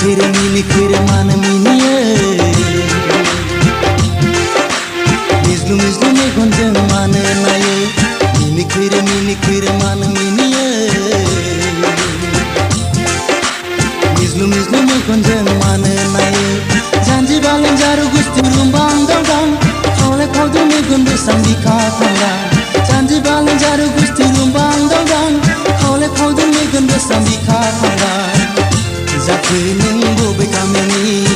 Minikir mana minie Mislu me gonjang mana naye Minikir mana minie Mislu me gonjang mana naye Janji balang jaru gusti rumbang dang Khole khodu me gonbe sambika thanga Janji balang jaru gusti rumbang dang Khole khodu me gonbe sambika thanga Jaku nung bobe kamini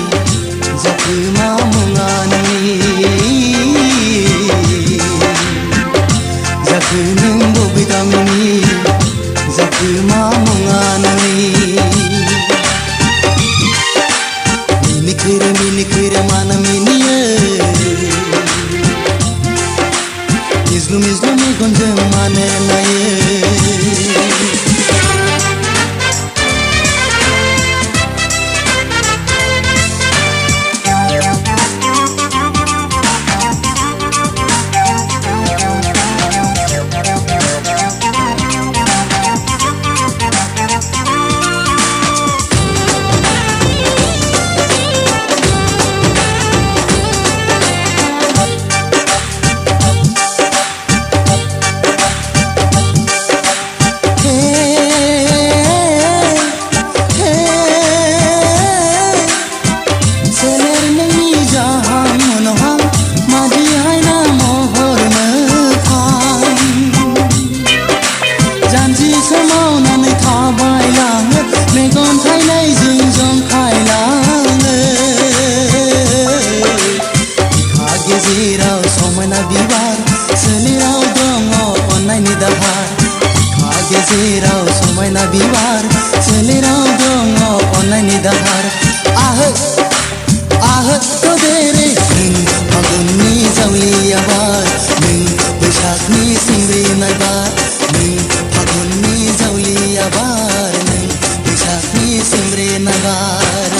Jaku mamungani Jaku nung bobe kamini Jaku mamungani Minikir mana minie Mislu me gonjang mana naye Gezirau somai na biwar selirau dongo onai ni dahar ah to dere ning paguni zawli abar ning bishak ni simri na bar ning paguni zawli abar ning bishak ni simri na bar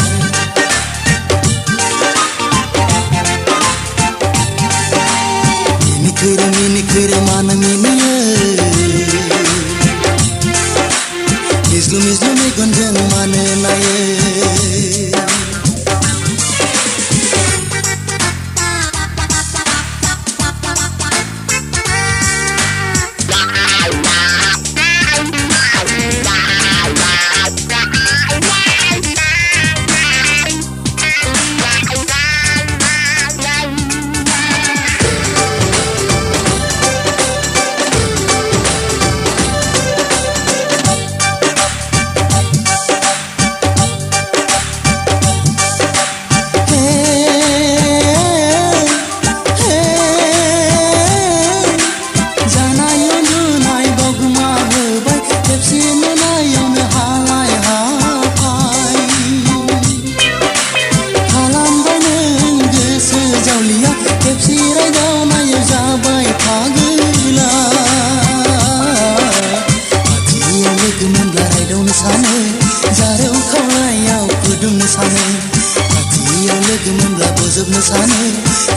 minikir mana minie Mislu me gonjang mana naye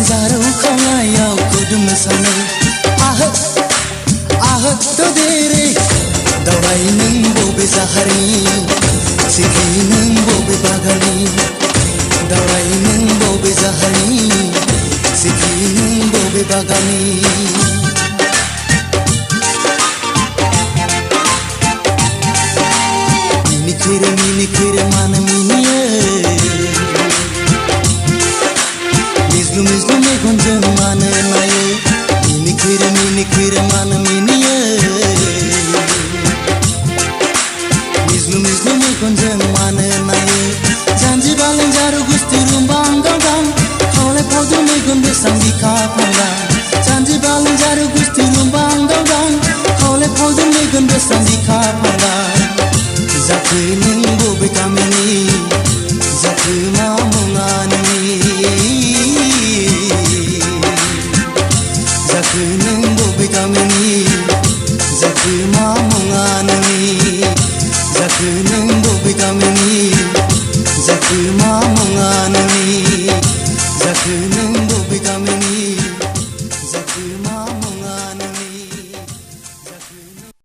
Zaru khalayau kudum sane ah to dere dawai nung bobe zahari sikhi nung bobe bagani dawai nung bobe zahari sikhi nung bobe bagani minikir mana minie Mislu me gonjang mana naye Minikir mana minie Mislu me gonjang mana naye Janji balang jaru gusti rumbang dang Khole khodu me gonbe sambika thanga Janji balang jaru gusti rumbang Megan बेसां बिखा फांगा जाखो नों बबे गामिनि जाखो मा मुङा नोंनि जाखो नों बबे गामिनि जाखो मा मुङा नोंनि जाखो नों बबे गामिनि जाखो